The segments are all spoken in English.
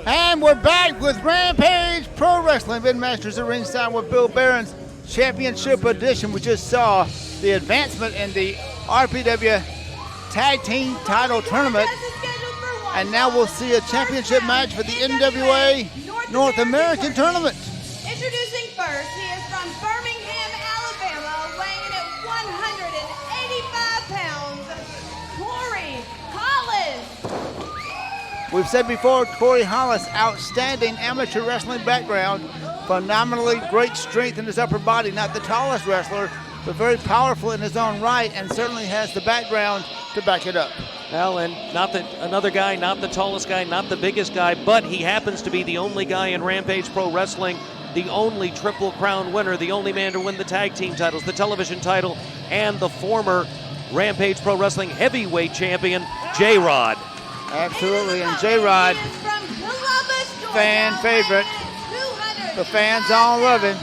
And we're back with Rampage Pro Wrestling. Ben Masters at ringside with Bill Behrens. Championship edition. We just saw the advancement in the RPW Tag Team Title Tournament. And now we'll see a championship match for the NWA North American Tournament. Introducing first, he is from Birmingham, Alabama, weighing at 185 pounds, Corey Hollis. We've said before, Corey Hollis, outstanding amateur wrestling background, phenomenally great strength in his upper body, not the tallest wrestler, but very powerful in his own right, and certainly has the background to back it up. Well, and another guy, not the tallest guy, not the biggest guy, but he happens to be the only guy in Rampage Pro Wrestling, the only Triple Crown winner, the only man to win the tag team titles, the television title, and the former Rampage Pro Wrestling heavyweight champion, J Rod. Absolutely, and J Rod, fan favorite. The fans all love him.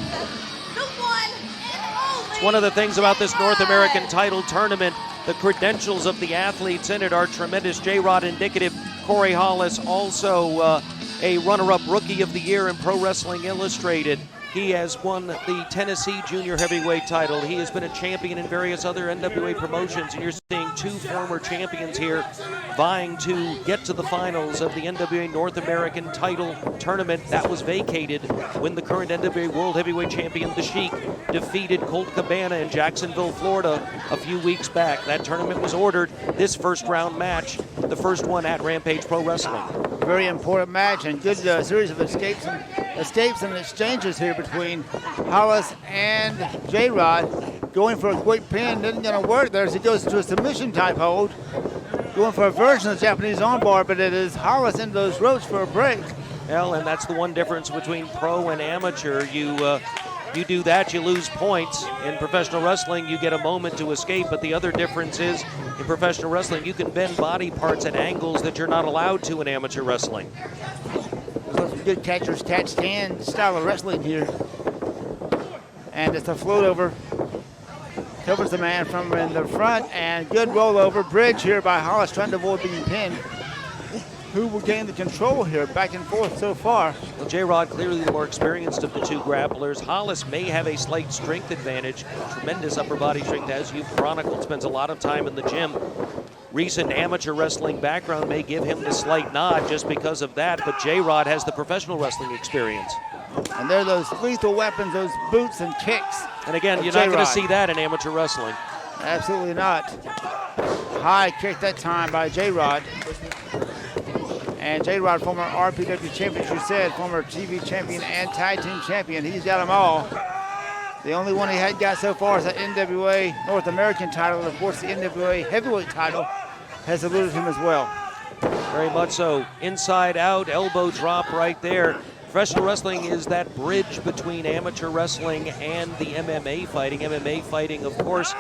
It's one of the things about this North American title tournament. The credentials of the athletes in it are tremendous. J Rod indicative. Corey Hollis, also a runner-up Rookie of the Year in Pro Wrestling Illustrated. He has won the Tennessee Junior Heavyweight title. He has been a champion in various other NWA promotions, and you're seeing two former champions here vying to get to the finals of the NWA North American title tournament. That was vacated when the current NWA World Heavyweight Champion, The Sheik, defeated Colt Cabana in Jacksonville, Florida a few weeks back. That tournament was ordered. This first round match, the first one at Rampage Pro Wrestling. Very important match and good series of escapes and exchanges here between Hollis and J Rod. Going for a quick pin, isn't going to work there as he goes into a submission type hold. Going for a version of the Japanese armbar, but it is Hollis into those ropes for a break. Well, and that's the one difference between pro and amateur. You do that, you lose points. In professional wrestling, you get a moment to escape, but the other difference is in professional wrestling, you can bend body parts at angles that you're not allowed to in amateur wrestling. There's some good catcher's catch can style of wrestling here. And it's a float over. Covers the man from in the front, and good rollover. Bridge here by Hollis trying to avoid being pinned. Who will gain the control here, back and forth so far? Well, J Rod clearly the more experienced of the two grapplers. Hollis may have a slight strength advantage. Tremendous upper body strength, as you've chronicled. Spends a lot of time in the gym. Recent amateur wrestling background may give him the slight nod just because of that, but J Rod has the professional wrestling experience. And there are those lethal weapons, those boots and kicks. And again, you're not going to see that in amateur wrestling. Absolutely not. High kick that time by J Rod. And J Rod, former RPW champion, as you said, former TV champion and tag team champion. He's got them all. The only one he had got so far is the NWA North American title. And of course, the NWA heavyweight title has eluded him as well. Very much so. Inside out, elbow drop right there. Professional wrestling is that bridge between amateur wrestling and the MMA fighting. MMA fighting, of course,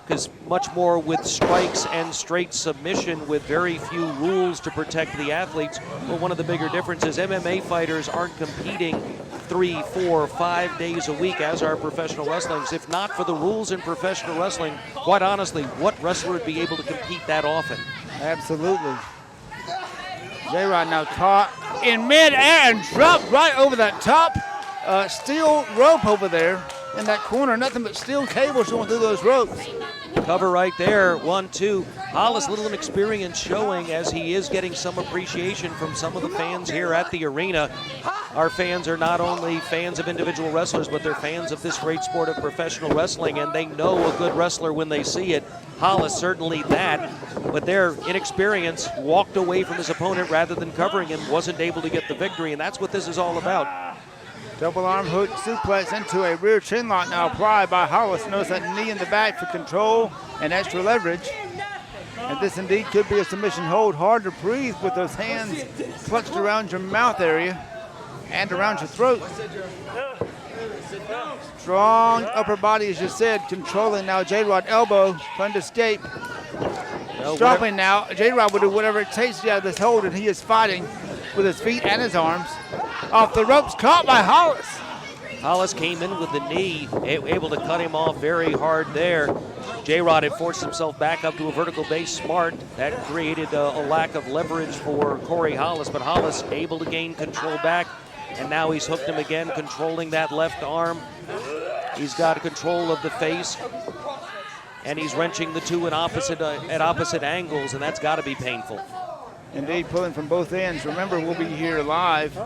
is much more with strikes and straight submission with very few rules to protect the athletes. But one of the bigger differences, MMA fighters aren't competing 3, 4, 5 days a week as are professional wrestlers. If not for the rules in professional wrestling, quite honestly, what wrestler would be able to compete that often? Absolutely. J Rod now caught in midair and dropped right over that top steel rope over there in that corner. Nothing but steel cables going through those ropes. Cover right there, 1, 2. Hollis, little inexperience showing as he is getting some appreciation from some of the fans here at the arena. Our fans are not only fans of individual wrestlers, but they're fans of this great sport of professional wrestling, and they know a good wrestler when they see it. Hollis certainly that, but their inexperience walked away from his opponent rather than covering him, wasn't able to get the victory, and that's what this is all about. Double arm hook suplex into a rear chin lock now applied by Hollis. Notice that knee in the back for control and extra leverage. And this indeed could be a submission hold. Hard to breathe with those hands clutched around your mouth area and around your throat. Strong upper body, as you said, controlling now. J Rod elbow, trying to escape. Dropping now. J Rod will do whatever it takes to get out of this hold, and he is fighting with his feet and his arms. Off the ropes, caught by Hollis. Hollis came in with the knee, able to cut him off very hard there. J Rod had forced himself back up to a vertical base smart. That created a lack of leverage for Corey Hollis, but Hollis able to gain control back, and now he's hooked him again, controlling that left arm. He's got control of the face, and he's wrenching the two at opposite angles, and that's got to be painful. Indeed, pulling from both ends. Remember, we'll be here live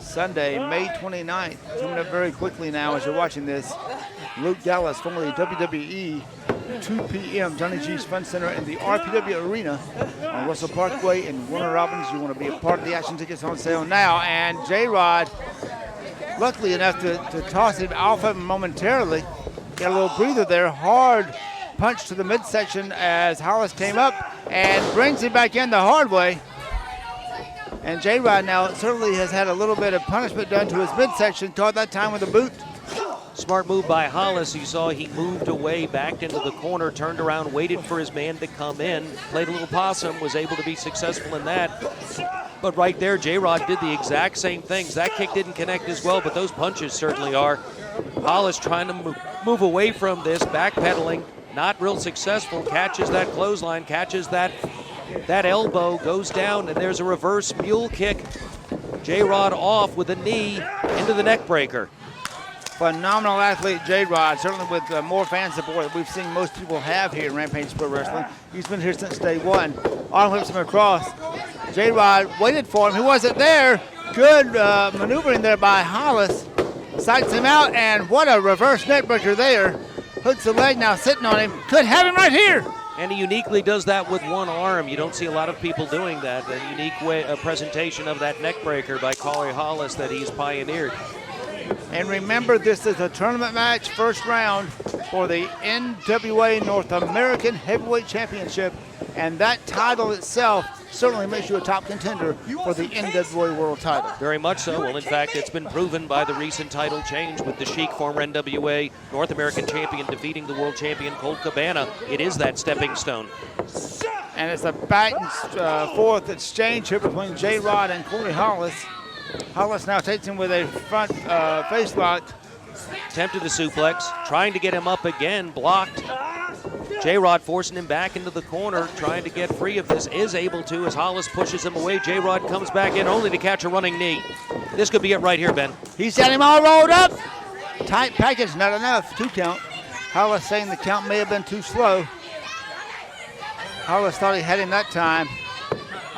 Sunday, May 29th. Coming up very quickly now as you're watching this. Luke Dallas, formerly WWE, 2 p.m. Johnny G's Fun Center in the RPW Arena on Russell Parkway in Warner Robins. You want to be a part of the action. Tickets on sale now. And J Rod, luckily enough to toss him off of him momentarily. Got a little breather there. Hard punch to the midsection as Hollis came up and brings him back in the hard way. And J Rod now certainly has had a little bit of punishment done to his midsection. Caught that time with a boot. Smart move by Hollis. You saw he moved away, backed into the corner, turned around, waited for his man to come in, played a little possum, was able to be successful in that. But right there, J Rod did the exact same things. That kick didn't connect as well, but those punches certainly are. Hollis trying to move away from this, backpedaling, not real successful, catches that clothesline, catches that elbow, goes down, and there's a reverse mule kick. J Rod off with a knee into the neck breaker. Phenomenal athlete, J Rod, certainly with more fan support that we've seen most people have here in Rampage Pro Wrestling. He's been here since day one. Arm whips him across. J Rod waited for him. He wasn't there. Good maneuvering there by Hollis. Sights him out, and what a reverse neck breaker there. Hooks the leg now, sitting on him. Could have him right here. And he uniquely does that with one arm. You don't see a lot of people doing that. A unique way, a presentation of that neck breaker by Corey Hollis that he's pioneered. And remember, this is a tournament match, first round for the NWA North American Heavyweight Championship. And that title itself certainly makes you a top contender for the NWA World title. Very much so. Well, in fact, it's been proven by the recent title change with the Sheik, former NWA North American champion, defeating the world champion Colt Cabana. It is that stepping stone. And it's a back and forth exchange here between J Rod and Corey Hollis. Hollis now takes him with a front face lock. Attempted the suplex, trying to get him up again, blocked. J Rod forcing him back into the corner, trying to get free of this, is able to as Hollis pushes him away. J Rod comes back in only to catch a running knee. This could be it right here, Ben. He's got him all rolled up. Tight package, not enough. 2 count. Hollis saying the count may have been too slow. Hollis thought he had him that time.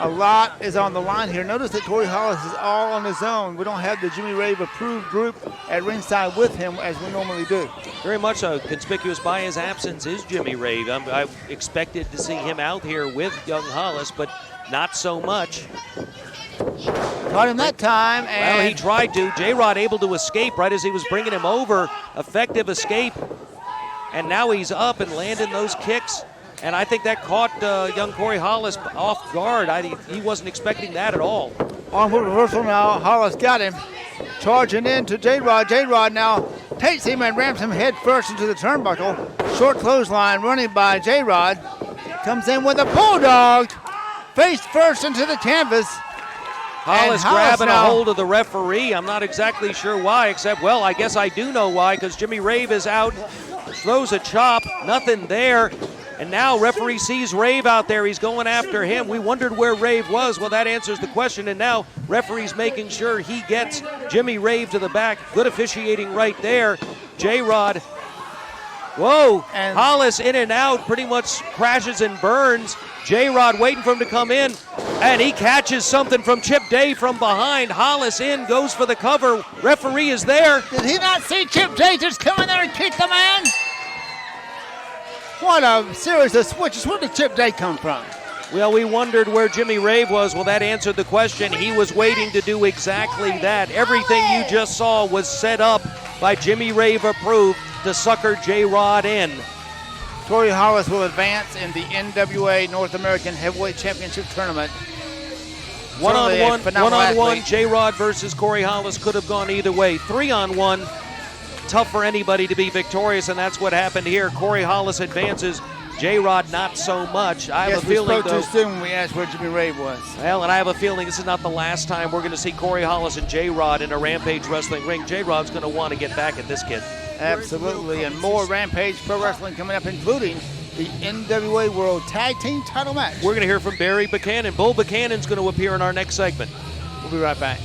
A lot is on the line here. Notice that Corey Hollis is all on his own. We don't have the Jimmy Rave approved group at ringside with him as we normally do. Very much so. Conspicuous by his absence is Jimmy Rave. I expected to see him out here with young Hollis, but not so much. Caught him that time. And well, he tried to. J Rod able to escape right as he was bringing him over. Effective escape. And now he's up and landing those kicks. And I think that caught young Corey Hollis off guard. He wasn't expecting that at all. Armhook reversal now. Hollis got him. Charging into J Rod. J Rod now takes him and rams him head first into the turnbuckle. Short clothesline running by J Rod. Comes in with a bulldog. Face first into the canvas. Hollis grabbing a hold of the referee. I'm not exactly sure why, except, well, I guess I do know why, because Jimmy Rave is out. Throws a chop. Nothing there. And now referee sees Rave out there. He's going after him. We wondered where Rave was. Well, that answers the question. And now referee's making sure he gets Jimmy Rave to the back. Good officiating right there. J Rod. Whoa. And Hollis in and out. Pretty much crashes and burns. J Rod waiting for him to come in. And he catches something from Chip Day from behind. Hollis in, goes for the cover. Referee is there. Did he not see Chip Day just come in there and kick the man? What a series of switches. Where did Chip Day come from? Well, we wondered where Jimmy Rave was. Well, that answered the question. He was waiting to do exactly that. Everything you just saw was set up by Jimmy Rave approved to sucker J Rod in. Corey Hollis will advance in the NWA North American Heavyweight Championship Tournament. One-on-one, J Rod versus Corey Hollis could have gone either way. 3-on-1. Tough for anybody to be victorious, and that's what happened here. Corey Hollis advances. J Rod, not so much. I have Yes, a feeling, we spoke though. too soon when we asked where Jimmy Rave was. Well, and I have a feeling this is not the last time we're going to see Corey Hollis and J Rod in a Rampage Wrestling ring. J Rod's going to want to get back at this kid. Absolutely, and more Rampage Pro Wrestling coming up, including the NWA World Tag Team Title match. We're going to hear from Barry Buchanan. Bull Buchanan's going to appear in our next segment. We'll be right back.